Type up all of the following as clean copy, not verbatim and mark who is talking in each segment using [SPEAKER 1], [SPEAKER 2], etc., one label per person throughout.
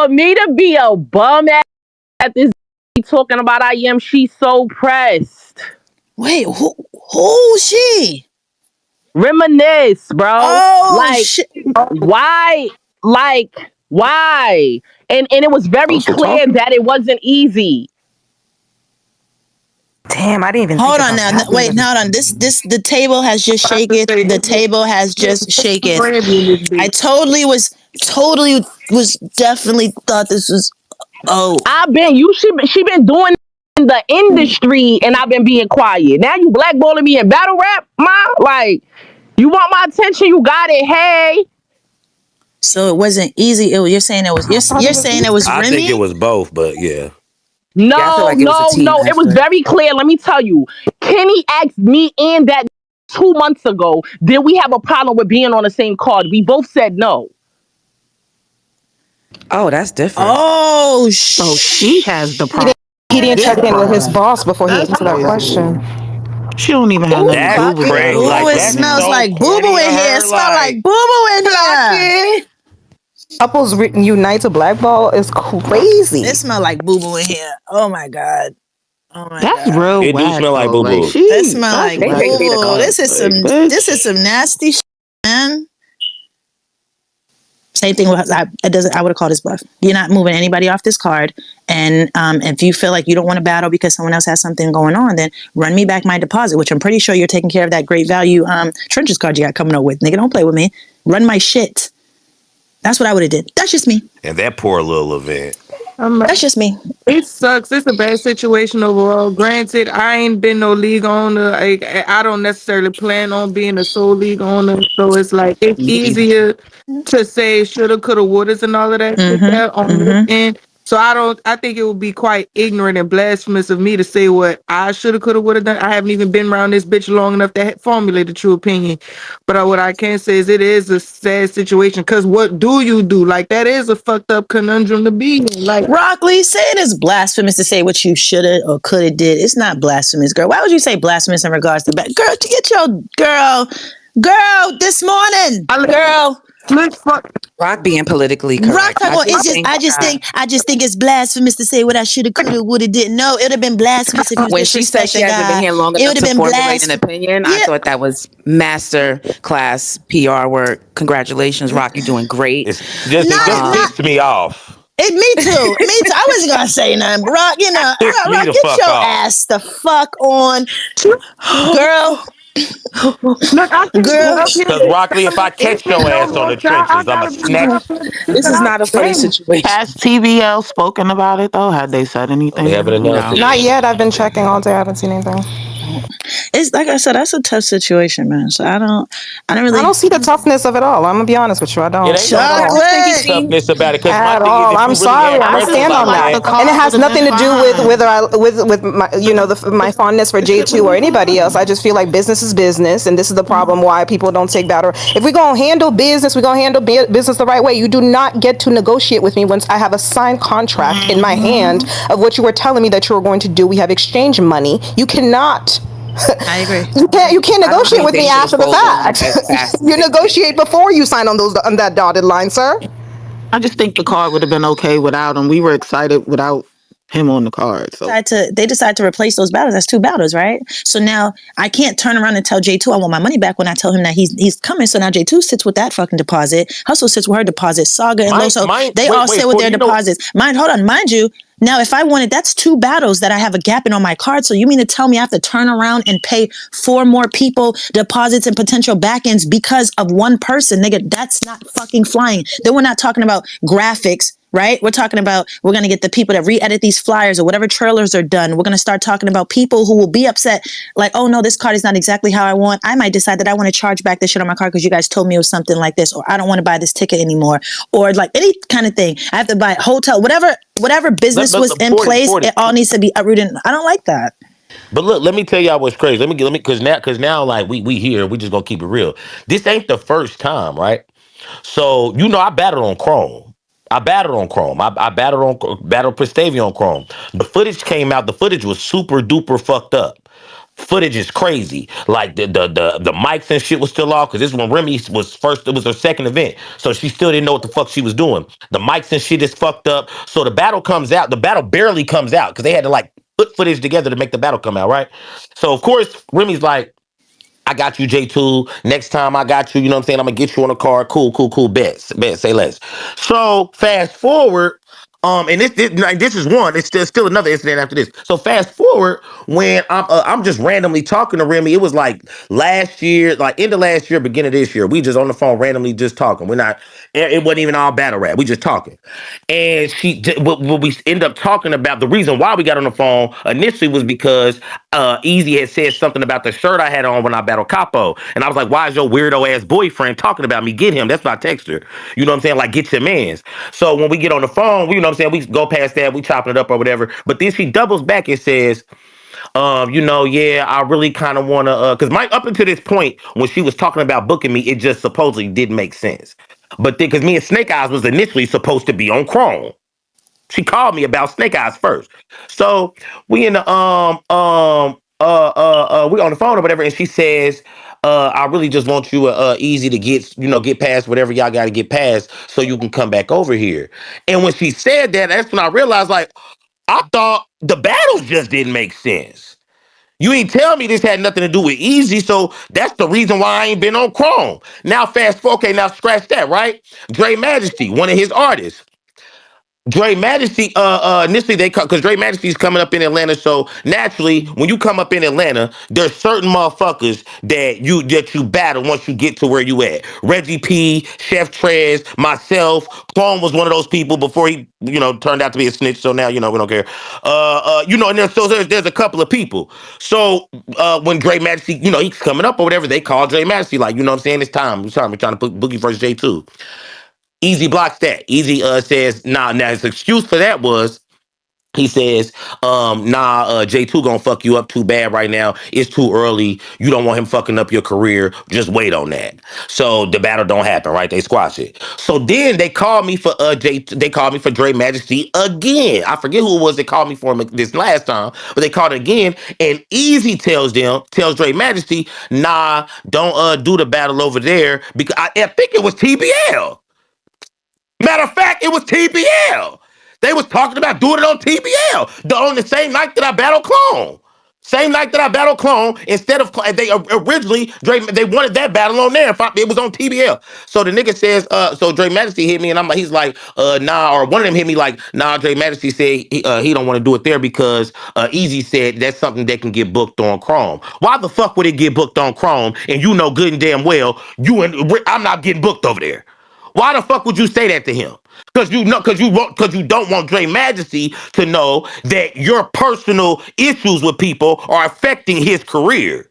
[SPEAKER 1] For me to be a bum at this talking about I am, she's so pressed.
[SPEAKER 2] Wait, who's she?
[SPEAKER 1] Reminisce, bro.
[SPEAKER 2] Oh,
[SPEAKER 1] Like,
[SPEAKER 2] shit.
[SPEAKER 1] why? Like, why? And it was very clear that it wasn't easy.
[SPEAKER 3] Damn, I didn't even
[SPEAKER 2] Hold
[SPEAKER 3] think
[SPEAKER 2] on
[SPEAKER 3] about
[SPEAKER 2] now.
[SPEAKER 3] that.
[SPEAKER 2] Wait, hold on. The table has just shaken. The table has just shaken. I totally definitely thought this was. Oh,
[SPEAKER 1] She been doing in the industry, and I've been being quiet. Now you blackballing me in battle rap, ma? Like, you want my attention? You got it. Hey.
[SPEAKER 2] so it wasn't easy. You're saying it was. You're saying it was
[SPEAKER 4] I think it
[SPEAKER 2] Remy.
[SPEAKER 4] was both, but yeah.
[SPEAKER 3] Yeah, I feel
[SPEAKER 1] No,
[SPEAKER 3] like it was a
[SPEAKER 1] no,
[SPEAKER 3] team
[SPEAKER 1] no. It was
[SPEAKER 3] effort.
[SPEAKER 1] very clear. Let me tell you. Kenny asked me and that 2 months ago, did we have a problem with being on the same card? We both said no.
[SPEAKER 3] Oh, that's different.
[SPEAKER 2] Oh,
[SPEAKER 5] So she has the problem.
[SPEAKER 6] He didn't check in with his boss before he answered that question.
[SPEAKER 5] She don't even have nothing to
[SPEAKER 4] That's
[SPEAKER 5] do with that.
[SPEAKER 4] crazy.
[SPEAKER 2] Ooh,
[SPEAKER 4] Like,
[SPEAKER 2] it
[SPEAKER 4] that's
[SPEAKER 2] smells
[SPEAKER 4] so
[SPEAKER 2] like boo boo
[SPEAKER 4] petty
[SPEAKER 2] in
[SPEAKER 4] of
[SPEAKER 2] here. It
[SPEAKER 4] her.
[SPEAKER 2] smells like
[SPEAKER 4] Like,
[SPEAKER 2] boo boo in here.
[SPEAKER 6] Couples unite to blackball is crazy.
[SPEAKER 2] It smells like boo boo in here. Oh my god. Oh my
[SPEAKER 5] That's
[SPEAKER 2] god.
[SPEAKER 5] real
[SPEAKER 4] it do
[SPEAKER 5] whack
[SPEAKER 4] smell like
[SPEAKER 5] though.
[SPEAKER 4] boo
[SPEAKER 5] Like
[SPEAKER 4] boo.
[SPEAKER 2] It
[SPEAKER 5] she,
[SPEAKER 2] smells
[SPEAKER 5] that's
[SPEAKER 2] like
[SPEAKER 3] They
[SPEAKER 5] whack
[SPEAKER 2] boo
[SPEAKER 3] mixed
[SPEAKER 5] as
[SPEAKER 3] it
[SPEAKER 2] boo.
[SPEAKER 5] fuck.
[SPEAKER 3] up.
[SPEAKER 5] Like,
[SPEAKER 2] This is
[SPEAKER 5] bitch.
[SPEAKER 2] some nasty shit, man. Same thing with I would have called his bluff. You're not moving anybody off this card, and if you feel like you don't want to battle because someone else has something going on, then run me back my deposit, which I'm pretty sure you're taking care of that great value trenches card you got coming up with. Nigga, don't play with me. Run my shit. That's what I would have did. That's just me.
[SPEAKER 4] And that poor little event.
[SPEAKER 2] That's just me.
[SPEAKER 7] It sucks. It's a bad situation overall. Granted, I ain't been no league owner. I don't necessarily plan on being a sole league owner. So it's like it's
[SPEAKER 3] Me either.
[SPEAKER 7] easier to say shoulda, coulda, wouldas and all of that shit there on this end. So I think it would be quite ignorant and blasphemous of me to say what I shoulda, coulda, woulda done. I haven't even been around this bitch long enough to formulate a true opinion. But what I can say is it is a sad situation. Cause what do you do? Like that is a fucked up conundrum to be in. Like
[SPEAKER 2] Rockley, say it is blasphemous to say what you shoulda or coulda did. It's not blasphemous, girl. Why would you say blasphemous in regards to girl? To get your girl this morning, girl.
[SPEAKER 7] let's fuck.
[SPEAKER 3] Rock being politically
[SPEAKER 2] Rock,
[SPEAKER 3] correct.
[SPEAKER 2] come on. It's just I just think it's blasphemous to say what I shoulda, coulda, woulda did. No, it would have been blasphemous if you
[SPEAKER 3] When she said she hasn't been here long
[SPEAKER 2] It
[SPEAKER 3] enough
[SPEAKER 2] would have
[SPEAKER 3] to
[SPEAKER 2] been
[SPEAKER 3] formulate an
[SPEAKER 2] blasphemous.
[SPEAKER 3] opinion, I thought that was master class PR work. Congratulations, Rock. You're doing great.
[SPEAKER 4] It just pissed me off.
[SPEAKER 2] Me too. Me too. I wasn't gonna say nothing, but Rock.
[SPEAKER 4] Pissed me
[SPEAKER 2] Rock,
[SPEAKER 4] the
[SPEAKER 2] get
[SPEAKER 4] fuck
[SPEAKER 2] your
[SPEAKER 4] off.
[SPEAKER 2] ass the fuck on, girl.
[SPEAKER 7] Look, I can't
[SPEAKER 2] Girl,
[SPEAKER 7] up here.
[SPEAKER 4] Cause Rockley, if I catch your
[SPEAKER 7] No
[SPEAKER 4] ass on
[SPEAKER 7] more
[SPEAKER 4] the
[SPEAKER 7] time. I
[SPEAKER 4] trenches, I'ma
[SPEAKER 7] gotta be
[SPEAKER 4] snatch.
[SPEAKER 3] This is not a funny
[SPEAKER 7] Damn.
[SPEAKER 3] situation.
[SPEAKER 5] Has TBL spoken about it though? Had they said
[SPEAKER 4] Oh, they haven't
[SPEAKER 5] anything?
[SPEAKER 4] announced
[SPEAKER 5] No.
[SPEAKER 4] it
[SPEAKER 6] Not
[SPEAKER 4] yet.
[SPEAKER 6] yet. I've been checking all day. I haven't seen anything.
[SPEAKER 2] it's like I said, that's a tough situation, man. So I don't
[SPEAKER 6] I
[SPEAKER 2] really.
[SPEAKER 6] don't see the toughness of it all. I'm gonna be honest with you. I
[SPEAKER 4] It
[SPEAKER 6] don't
[SPEAKER 4] ain't no
[SPEAKER 2] Chocolate.
[SPEAKER 4] toughness about it. Cause my
[SPEAKER 6] at
[SPEAKER 4] thing is,
[SPEAKER 6] all.
[SPEAKER 4] if
[SPEAKER 6] I'm
[SPEAKER 4] you really
[SPEAKER 6] sorry.
[SPEAKER 4] had
[SPEAKER 6] I'm gonna
[SPEAKER 4] pressure,
[SPEAKER 6] stand
[SPEAKER 4] like,
[SPEAKER 6] on that,
[SPEAKER 4] man,
[SPEAKER 6] and it has nothing to do with whether I with my my fondness for J2 or anybody else. I just feel like business is business, and this is the problem why people don't take battle. If we're gonna handle business, we're gonna handle business the right way. You do not get to negotiate with me once I have a signed contract in my hand of what you were telling me that you were going to do. We have exchanged money. You cannot.
[SPEAKER 2] I agree.
[SPEAKER 6] You can't
[SPEAKER 3] I don't
[SPEAKER 6] negotiate
[SPEAKER 3] think
[SPEAKER 6] with
[SPEAKER 3] they
[SPEAKER 6] me
[SPEAKER 3] should
[SPEAKER 6] after the
[SPEAKER 3] fold on
[SPEAKER 6] fact.
[SPEAKER 3] as fast as
[SPEAKER 6] You
[SPEAKER 3] they did.
[SPEAKER 6] negotiate before you sign on that dotted line, sir.
[SPEAKER 5] I just think the card would have been okay without him. We were excited without him on the card. So
[SPEAKER 2] They decide to replace those battles. That's two battles, right? So now I can't turn around and tell J2 I want my money back when I tell him that he's coming. So now J2 sits with that fucking deposit. Hustle sits with her deposit. Saga and Loso, they all sit with their deposits. Mind you. Now, if I wanted, that's two battles that I have a gap in on my card. So you mean to tell me I have to turn around and pay 4 more people deposits and potential back ends because of one person? Nigga, that's not fucking flying. Then we're not talking about graphics, right? We're talking about, we're going to get the people that re-edit these flyers or whatever trailers are done. We're going to start talking about people who will be upset. Like, oh no, this card is not exactly how I want. I might decide that I want to charge back this shit on my card because you guys told me it was something like this, or I don't want to buy this ticket anymore, or like any kind of thing. I have to buy a hotel, whatever business was in place. It all needs to be uprooted. I don't like that.
[SPEAKER 4] But look, let me tell y'all what's crazy. Let me, because now, like we here, we just gonna keep it real. This ain't the first time, right? So I battled on Chrome. I battled Prestavia on Chrome. The footage came out. The footage was super duper fucked up. footage is crazy. Like the mics and shit was still off because this is when Remy was first. It was her second event, so she still didn't know what the fuck she was doing. The mics and shit is fucked up. So the battle comes out. The battle barely comes out because they had to like put footage together to make the battle come out, right? So of course Remy's like, I got you, J2. Next time I got you, you know what I'm saying? I'm gonna get you on a card. Cool, cool, cool. Bet, say less. So fast forward, and this is one. It's still another incident after this. So fast forward when I'm just randomly talking to Remy. It was like last year, like end of last year, beginning of this year. We just on the phone randomly just talking. We're not. It wasn't even all battle rap. We just talking. And what we end up talking about, the reason why we got on the phone initially was because Eazy had said something about the shirt I had on when I battled Capo. And I was like, why is your weirdo ass boyfriend talking about me? Get him. That's my texter. You know what I'm saying? Like, get your mans. So when we get on the phone, you know what I'm saying? We go past that, we chopping it up or whatever. But then she doubles back and says, yeah, I really kind of want to, because Mike, up until this point, when she was talking about booking me, it just supposedly didn't make sense. But then, because me and Snake Eyes was initially supposed to be on Chrome. She called me about Snake Eyes first. So we in the we on the phone or whatever, and she says, I really just want you Eazy to get past whatever y'all gotta get past so you can come back over here. And when she said that, that's when I realized, like, I thought the battles just didn't make sense. You ain't tell me this had nothing to do with Eazy, so that's the reason why I ain't been on Chrome. Now fast forward, okay, now scratch that, right? Dre Majesty, one of his artists. Dre Majesty, initially they come because Dre Majesty's coming up in Atlanta. So naturally, when you come up in Atlanta, there's certain motherfuckers that you battle once you get to where you at. Reggie P, Chef Trez, myself, Clone was one of those people before he, turned out to be a snitch. So now, we don't care. And there's a couple of people. So when Dre Majesty, he's coming up or whatever, they call Dre Majesty, like, you know what I'm saying? It's time. We're trying to put Boogie versus J2. Eazy blocks that. Eazy says, nah, now his excuse for that was, he says, J2 gonna fuck you up too bad right now. It's too early. You don't want him fucking up your career. Just wait on that. So the battle don't happen, right? They squash it. So then they called me for they called me for Dre Majesty again. I forget who it was that called me for him this last time, but they called it again. And Eazy tells Dre Majesty, nah, don't do the battle over there because I think it was TBL. Matter of fact, it was TBL. They was talking about doing it on TBL. On the same night that I battled Clone. Same night that I battled Clone, instead of they originally they wanted that battle on there. It was on TBL. So the nigga says, so Dre Majesty hit me, and he's like, nah, or one of them hit me like, nah. Dre Majesty said he don't want to do it there because Eazy said that's something that can get booked on Chrome. Why the fuck would it get booked on Chrome? And you know good and damn well I'm not getting booked over there. Why the fuck would you say that to him? Because you don't want Dre Majesty to know that your personal issues with people are affecting his career.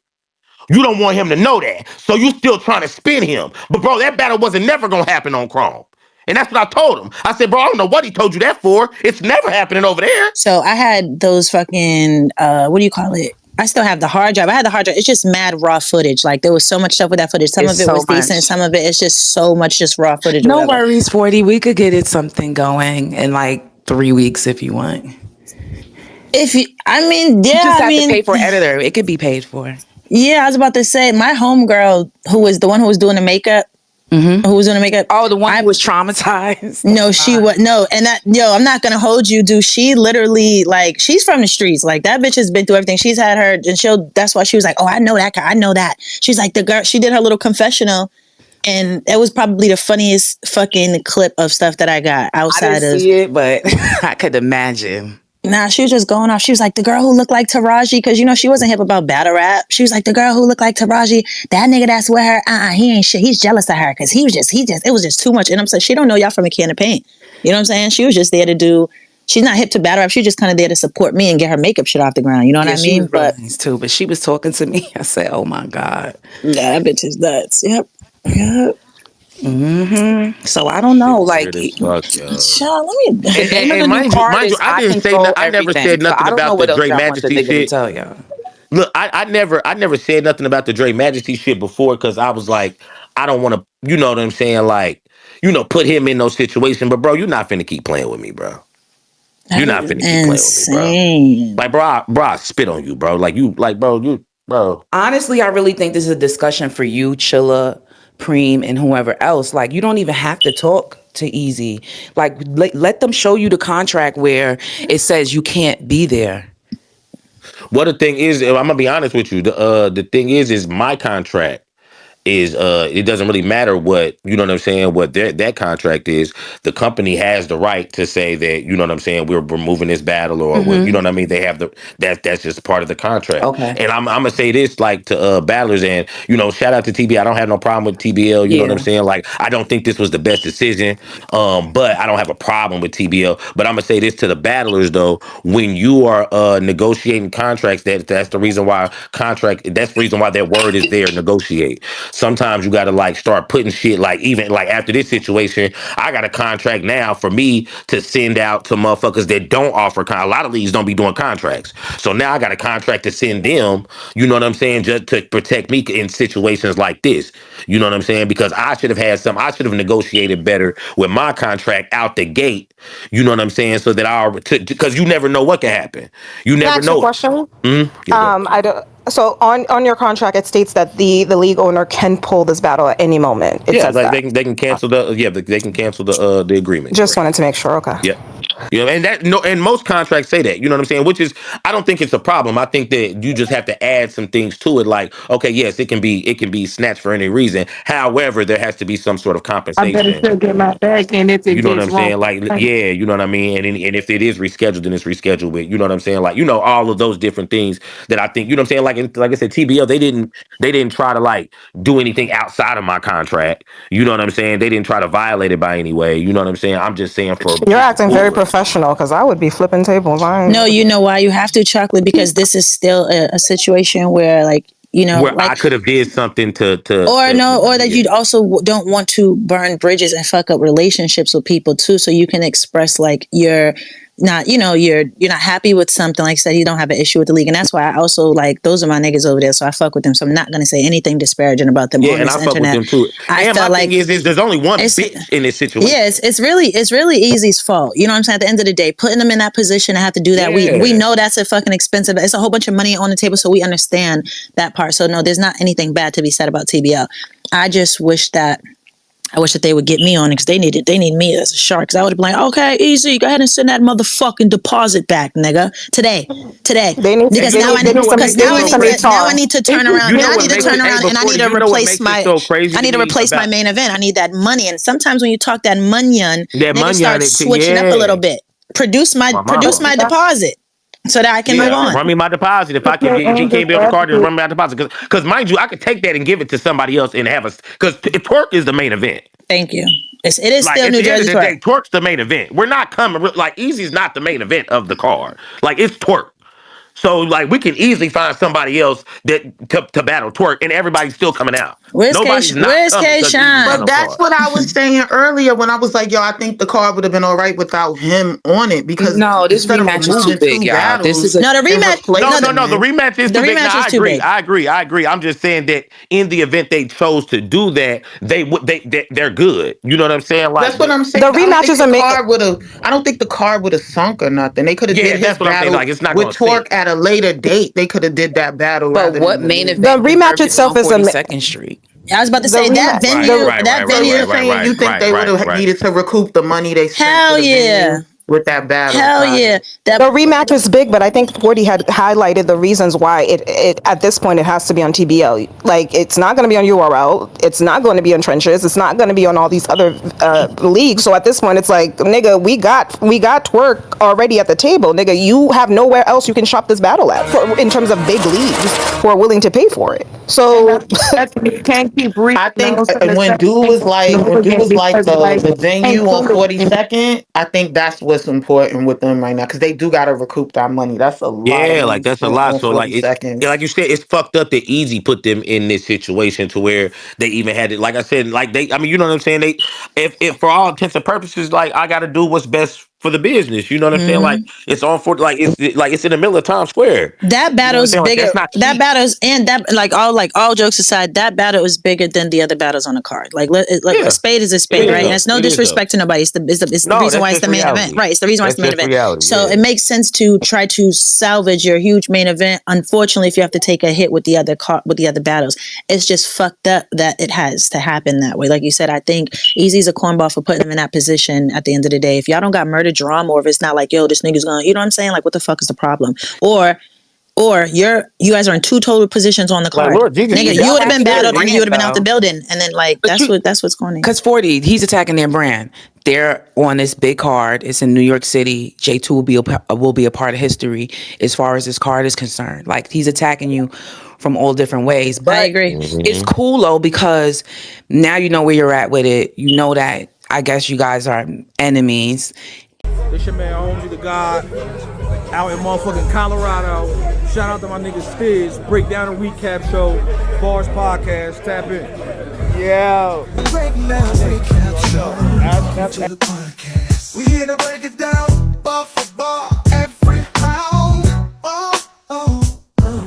[SPEAKER 4] You don't want him to know that. So you still trying to spin him. But bro, that battle wasn't never gonna happen on Chrome. And that's what I told him. I said, bro, I don't know what he told you that for. It's never happening over there.
[SPEAKER 2] So I had those fucking what do you call it? I still have the hard drive. I had the hard drive. It's just mad raw footage. Like there was so much stuff with that footage. Some
[SPEAKER 3] It's
[SPEAKER 2] of it
[SPEAKER 3] so
[SPEAKER 2] was decent.
[SPEAKER 3] much.
[SPEAKER 2] Some of it is just so much just raw footage.
[SPEAKER 3] No worries, 40. We could get it something going in like 3 weeks if you want.
[SPEAKER 2] If you, I mean, yeah,
[SPEAKER 3] You just have to pay for an editor. It could be paid for.
[SPEAKER 2] Yeah, I was about to say my homegirl, who was the one who was doing the makeup. Mm-hmm. Who was doing the makeup?
[SPEAKER 3] Oh, the one who was traumatized.
[SPEAKER 2] No, she was no, and that I'm not gonna hold you, dude. She literally like she's from the streets. Like that bitch has been through everything. She's had her, and that's why she was like, oh, I know that guy. I know that. She's like the girl. She did her little confessional, and it was probably the funniest fucking clip of stuff that I got outside
[SPEAKER 3] I didn't see it, but I could imagine.
[SPEAKER 2] Nah, she was just going off. She was like, the girl who looked like Taraji, because, she wasn't hip about battle rap. She was like, the girl who looked like Taraji, that nigga that's with her, he ain't shit. He's jealous of her because it was just too much. And I'm saying, she don't know y'all from a can of paint. You know what I'm saying? She was just there to do, she's not hip to battle rap. She's just kind of there to support me and get her makeup shit off the ground. You know what I mean?
[SPEAKER 3] She was really nice too, but she was talking to me. I said, oh my God.
[SPEAKER 2] Yeah, that bitch is nuts. Yep.
[SPEAKER 3] Mm-hmm. So I don't know, like,
[SPEAKER 4] Fuck,
[SPEAKER 2] child, let me.
[SPEAKER 4] And mind you, I didn't say nothing. I never said nothing about the Dre Majesty shit.
[SPEAKER 3] Tell y'all.
[SPEAKER 4] Look, I never said nothing about the Dre Majesty shit before because I was like, I don't want to, you know what I'm saying, like, put him in those situations. But bro, you're not finna keep playing with me, bro. You're not finna keep playing with me, bro. Like, bro, I spit on you, bro. Like, bro, you. bro.
[SPEAKER 3] Honestly, I really think this is a discussion for you, Chilla, Preem, and whoever else. Like, you don't even have to talk to Eazy. Like, let them show you the contract where it says you can't be there.
[SPEAKER 4] What the thing is, I'm gonna be honest with you. The thing is my contract is it doesn't really matter what, you know what I'm saying, what that contract is. The company has the right to say that, you know what I'm saying, we're removing this battle, or what, you know what I mean. They have that's just part of the contract.
[SPEAKER 3] Okay.
[SPEAKER 4] And I'm gonna say this, like, to battlers, and shout out to TB. I don't have no problem with TBL, you know what I'm
[SPEAKER 3] Yeah.
[SPEAKER 4] saying. Like, I don't think this was the best decision, but I don't have a problem with TBL. But I'm gonna say this to the battlers though: when you are negotiating contracts, that's the reason why that's the reason why that word is there, negotiate. Sometimes you gotta, like, start putting shit, like, even like after this situation, I got a contract now for me to send out to motherfuckers that don't offer a lot of leagues don't be doing contracts. So now I got a contract to send them, you know what I'm saying, just to protect me in situations like this. You know what I'm saying? Because I should have negotiated better with my contract out the gate. You know what I'm saying? So that because you never know what can happen. You
[SPEAKER 6] Can I
[SPEAKER 4] never
[SPEAKER 6] ask you a
[SPEAKER 4] know.
[SPEAKER 6] question?
[SPEAKER 4] Yeah, go ahead.
[SPEAKER 6] I don't. So on your contract, it states that the league owner can pull this battle at any moment. It
[SPEAKER 4] Yeah,
[SPEAKER 6] says
[SPEAKER 4] like
[SPEAKER 6] that.
[SPEAKER 4] they can cancel they can cancel the agreement.
[SPEAKER 6] Just wanted to make sure. Okay.
[SPEAKER 4] Yeah. And that no, and most contracts say that, you know what I'm saying? Which is, I don't think it's a problem. I think that you just have to add some things to it. Like, okay, yes, it can be snatched for any reason. However, there has to be some sort of
[SPEAKER 7] I better
[SPEAKER 4] compensation.
[SPEAKER 7] still get my bag in if it
[SPEAKER 4] You know what
[SPEAKER 7] gets
[SPEAKER 4] I'm
[SPEAKER 7] wrong.
[SPEAKER 4] saying? Like, yeah, you know what I mean? And if it is rescheduled, then it's rescheduled with, you know what I'm saying? Like, all of those different things that I think, you know what I'm saying? Like I said, TBL, they didn't try to, like, do anything outside of my contract. You know what I'm saying? They didn't try to violate it by any way. You know what I'm saying? I'm just saying for
[SPEAKER 6] You're
[SPEAKER 4] moving
[SPEAKER 6] acting very
[SPEAKER 4] forward.
[SPEAKER 6] professional because I would be flipping tables. I
[SPEAKER 2] No,
[SPEAKER 6] ain't.
[SPEAKER 2] you know why you have to, chocolate, because this is still a situation where, like,
[SPEAKER 4] Where
[SPEAKER 2] like,
[SPEAKER 4] I could have did something
[SPEAKER 2] or no, or that
[SPEAKER 4] yeah.
[SPEAKER 2] you also don't want to burn bridges and fuck up relationships with people too, so you can express, like, you're not, you're not happy with something. Like I said, you don't have an issue with the league, and that's why I also, like, those are my niggas over there, so I fuck with them. So I'm not gonna say anything disparaging about them
[SPEAKER 4] Yeah,
[SPEAKER 2] on
[SPEAKER 4] and
[SPEAKER 2] this
[SPEAKER 4] I fuck with
[SPEAKER 2] internet.
[SPEAKER 4] them too.
[SPEAKER 2] I
[SPEAKER 4] And my
[SPEAKER 2] felt
[SPEAKER 4] thing
[SPEAKER 2] like
[SPEAKER 4] is there's only one
[SPEAKER 2] it's
[SPEAKER 4] bitch in this
[SPEAKER 2] yeah,
[SPEAKER 4] situation.
[SPEAKER 2] it's really Easy's fault. You know what I'm saying? At the end of the day, putting them in that position to have to do that, we
[SPEAKER 4] Yeah.
[SPEAKER 2] know that's a fucking expensive. It's a whole bunch of money on the table, so we understand that part. So no, there's not anything bad to be said about TBL. I just wish that they would get me on it, because they need me as a shark. Because I would have been like, okay, Easy, go ahead and send that motherfucking deposit back, nigga, today.
[SPEAKER 6] They need
[SPEAKER 4] And
[SPEAKER 2] Because
[SPEAKER 4] you know
[SPEAKER 6] they need some
[SPEAKER 4] what
[SPEAKER 6] they
[SPEAKER 4] makes it
[SPEAKER 6] need
[SPEAKER 4] so
[SPEAKER 6] some
[SPEAKER 4] crazy?
[SPEAKER 2] now I
[SPEAKER 6] HR.
[SPEAKER 2] need to turn
[SPEAKER 7] It's just
[SPEAKER 2] around.
[SPEAKER 4] You know
[SPEAKER 2] Now I
[SPEAKER 4] what
[SPEAKER 2] need to
[SPEAKER 4] makes
[SPEAKER 2] turn
[SPEAKER 4] it? Hey,
[SPEAKER 2] around and I
[SPEAKER 4] before
[SPEAKER 2] need to
[SPEAKER 4] you know what
[SPEAKER 2] replace
[SPEAKER 4] makes it
[SPEAKER 2] my
[SPEAKER 4] so crazy
[SPEAKER 2] I
[SPEAKER 4] to
[SPEAKER 2] need to
[SPEAKER 4] me
[SPEAKER 2] replace my
[SPEAKER 4] about
[SPEAKER 2] main event. I need that money. And sometimes when you talk that money,
[SPEAKER 4] that
[SPEAKER 2] niggas
[SPEAKER 4] money on
[SPEAKER 2] start
[SPEAKER 4] it,
[SPEAKER 2] switching up a little
[SPEAKER 4] yeah,
[SPEAKER 2] bit. Produce
[SPEAKER 4] my mama.
[SPEAKER 2] my deposit so that I can move
[SPEAKER 4] Yeah,
[SPEAKER 2] on.
[SPEAKER 4] run me my deposit if
[SPEAKER 7] to
[SPEAKER 4] I can.
[SPEAKER 7] play
[SPEAKER 4] If he
[SPEAKER 7] angels
[SPEAKER 4] can't be off the card, then
[SPEAKER 7] advocate.
[SPEAKER 4] run me my deposit. Because mind you, I could take that and give it to somebody else and have because twerk is the main event.
[SPEAKER 2] Thank you. It is
[SPEAKER 4] Like,
[SPEAKER 2] still
[SPEAKER 4] at
[SPEAKER 2] New
[SPEAKER 4] the end of
[SPEAKER 2] Jersey
[SPEAKER 4] the
[SPEAKER 2] twerk.
[SPEAKER 4] day, twerk's the main event. We're not coming like Easy's not the main event of the card. Like, it's twerk. So, like, we can easily find somebody else to battle twerk, and everybody's still coming out. Nobody's not
[SPEAKER 2] Where's
[SPEAKER 4] coming
[SPEAKER 2] K
[SPEAKER 4] because Easy's not
[SPEAKER 5] But
[SPEAKER 2] Shine?
[SPEAKER 4] on
[SPEAKER 5] that's
[SPEAKER 4] card.
[SPEAKER 5] what I was saying earlier when I was like, yo, I think the card would have been all right without him on it, because
[SPEAKER 3] No, this
[SPEAKER 5] instead of
[SPEAKER 3] rematch is too
[SPEAKER 5] removing
[SPEAKER 3] big,
[SPEAKER 5] two
[SPEAKER 3] y'all. This is
[SPEAKER 5] battles
[SPEAKER 3] a
[SPEAKER 2] No, the
[SPEAKER 5] and
[SPEAKER 2] rematch.
[SPEAKER 4] No,
[SPEAKER 2] No,
[SPEAKER 4] no,
[SPEAKER 5] replacing
[SPEAKER 4] no. The
[SPEAKER 5] them.
[SPEAKER 4] rematch is
[SPEAKER 2] the
[SPEAKER 4] too big. No,
[SPEAKER 2] rematch is
[SPEAKER 4] I
[SPEAKER 2] too
[SPEAKER 4] agree.
[SPEAKER 2] big.
[SPEAKER 4] I agree. I'm just saying that in the event they chose to do that, they're good. You know what I'm saying?
[SPEAKER 5] That's
[SPEAKER 4] Like,
[SPEAKER 5] what I'm
[SPEAKER 6] The
[SPEAKER 5] saying. I don't
[SPEAKER 6] rematch
[SPEAKER 5] think
[SPEAKER 6] is
[SPEAKER 5] the
[SPEAKER 6] a ma-
[SPEAKER 5] card would have. I don't think the card would have sunk or nothing. They could have did
[SPEAKER 4] yeah,
[SPEAKER 5] his
[SPEAKER 4] that's what I'm saying.
[SPEAKER 5] battle
[SPEAKER 4] Like, it's not
[SPEAKER 5] with
[SPEAKER 4] gonna
[SPEAKER 5] Torque
[SPEAKER 4] sink.
[SPEAKER 5] at a later date. They could have did that battle
[SPEAKER 3] but
[SPEAKER 5] rather than
[SPEAKER 3] what main
[SPEAKER 5] remove
[SPEAKER 6] the
[SPEAKER 5] it.
[SPEAKER 3] event
[SPEAKER 6] rematch
[SPEAKER 3] deserved to be
[SPEAKER 6] itself
[SPEAKER 3] on
[SPEAKER 6] is a
[SPEAKER 3] 42nd Street?
[SPEAKER 2] I was about to
[SPEAKER 6] the
[SPEAKER 2] say that
[SPEAKER 6] rematch
[SPEAKER 4] Right,
[SPEAKER 2] venue.
[SPEAKER 6] the
[SPEAKER 4] right,
[SPEAKER 2] That
[SPEAKER 4] right,
[SPEAKER 5] So
[SPEAKER 4] right,
[SPEAKER 2] venue.
[SPEAKER 5] you're
[SPEAKER 4] right, right,
[SPEAKER 5] saying you
[SPEAKER 4] right,
[SPEAKER 5] think
[SPEAKER 4] right,
[SPEAKER 5] they would
[SPEAKER 4] right,
[SPEAKER 5] have
[SPEAKER 4] right.
[SPEAKER 5] needed to recoup the money they spent for
[SPEAKER 2] Hell
[SPEAKER 5] the
[SPEAKER 2] yeah.
[SPEAKER 5] venue with that battle?
[SPEAKER 2] Hell
[SPEAKER 5] Got
[SPEAKER 2] yeah.
[SPEAKER 5] it.
[SPEAKER 2] That
[SPEAKER 6] The rematch is big, but I think 40 had highlighted the reasons why it at this point it has to be on TBL. Like, it's not going to be on URL, it's not going to be on Trenches, it's not going to be on all these other leagues. So at this point, it's like, nigga, we got twerk already at the table. Nigga, you have nowhere else you can shop this battle at in terms of big leagues who are willing to pay for it.
[SPEAKER 7] And
[SPEAKER 6] So
[SPEAKER 7] that's you can't keep
[SPEAKER 5] I think
[SPEAKER 7] re-announcing the
[SPEAKER 5] when
[SPEAKER 7] same
[SPEAKER 5] dude
[SPEAKER 7] thing
[SPEAKER 5] was
[SPEAKER 7] over and
[SPEAKER 5] like
[SPEAKER 7] over again because like
[SPEAKER 5] the
[SPEAKER 7] ain't
[SPEAKER 5] venue on
[SPEAKER 7] cool again.
[SPEAKER 5] 42nd, I think that's what's important with them right now, because they do got to recoup that money. That's a lot of
[SPEAKER 4] Yeah, like,
[SPEAKER 5] money
[SPEAKER 4] that's a
[SPEAKER 5] spent
[SPEAKER 4] lot.
[SPEAKER 5] on
[SPEAKER 4] So, like, yeah,
[SPEAKER 5] 42nd.
[SPEAKER 4] like you said, it's fucked up that Easy put them in this situation to where they even had it. Like I said, like, I mean, you know what I'm saying? If for all intents and purposes, like, I got to do what's best for the business. You know what I'm saying? Like it's on for it's in the middle of Times Square.
[SPEAKER 2] That
[SPEAKER 4] You know what I'm
[SPEAKER 2] battle's
[SPEAKER 4] saying? Like
[SPEAKER 2] bigger.
[SPEAKER 4] that's not
[SPEAKER 2] That
[SPEAKER 4] cheap.
[SPEAKER 2] battle's and that like all jokes aside, that battle is bigger than the other battles on the card. Like a
[SPEAKER 4] Yeah,
[SPEAKER 2] spade is a
[SPEAKER 4] it
[SPEAKER 2] spade,
[SPEAKER 4] is
[SPEAKER 2] right? And
[SPEAKER 4] though.
[SPEAKER 2] it's no
[SPEAKER 4] It is though.
[SPEAKER 2] disrespect to nobody. It's the
[SPEAKER 4] No,
[SPEAKER 2] reason
[SPEAKER 4] that's
[SPEAKER 2] why it's
[SPEAKER 4] just
[SPEAKER 2] the main event,
[SPEAKER 4] reality.
[SPEAKER 2] right? It's the reason why it's
[SPEAKER 4] That's
[SPEAKER 2] the main
[SPEAKER 4] just
[SPEAKER 2] event.
[SPEAKER 4] reality.
[SPEAKER 2] So
[SPEAKER 4] Yeah.
[SPEAKER 2] it makes sense to try to salvage your huge main event. Unfortunately, if you have to take a hit with the other battles, it's just fucked up that it has to happen that way. Like you said, I think Eazy's a cornball for putting him in that position. At the end of the day, if y'all don't got murder drama, or if it's not like, yo, this nigga's gonna, you know what I'm saying? Like, what the fuck is the problem? Or you guys are in two total positions on the
[SPEAKER 4] Like
[SPEAKER 2] card.
[SPEAKER 4] Lord Jesus,
[SPEAKER 2] Nigga,
[SPEAKER 4] you
[SPEAKER 2] you
[SPEAKER 3] Y'all
[SPEAKER 2] would have
[SPEAKER 3] have
[SPEAKER 2] been
[SPEAKER 3] to
[SPEAKER 2] battled and then you
[SPEAKER 3] grant
[SPEAKER 2] would have been out the
[SPEAKER 3] though.
[SPEAKER 2] building. And then like
[SPEAKER 3] But
[SPEAKER 2] that's what's going on.
[SPEAKER 3] Because 40, he's attacking their brand. They're on this big card. It's in New York City. J2 will be a part of history as far as this card is concerned. Like he's attacking you from all different ways.
[SPEAKER 2] I
[SPEAKER 3] But
[SPEAKER 2] agree.
[SPEAKER 3] it's cool though because now you know where you're at with it. You know that I guess you guys are enemies.
[SPEAKER 8] This your man, Holmes the God, out in motherfucking Colorado. Shout out to my nigga Stiz. Breakdown and recap show. B.A.R.S podcast. Tap in.
[SPEAKER 9] Yeah.
[SPEAKER 10] Breakdown recap show. To the podcast. We here to break it down, bar for bar, every round.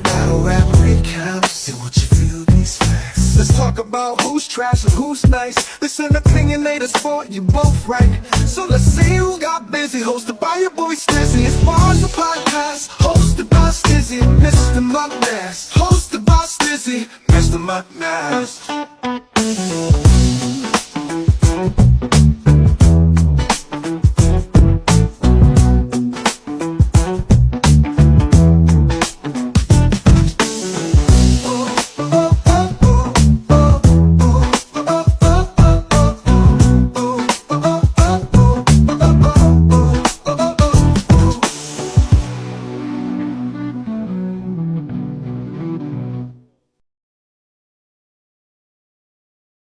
[SPEAKER 10] Battle rap recaps. And what you feel these facts. Let's talk about who's trash and who's nice. Listen, opinionators for you both right. So let's see who got busy. Hosted by your boy Stizzy. It's B.A.R.S the podcast. Hosted by Stizzy, Mr. Mugnass. Hosted by Stizzy, Mr. Mugnass.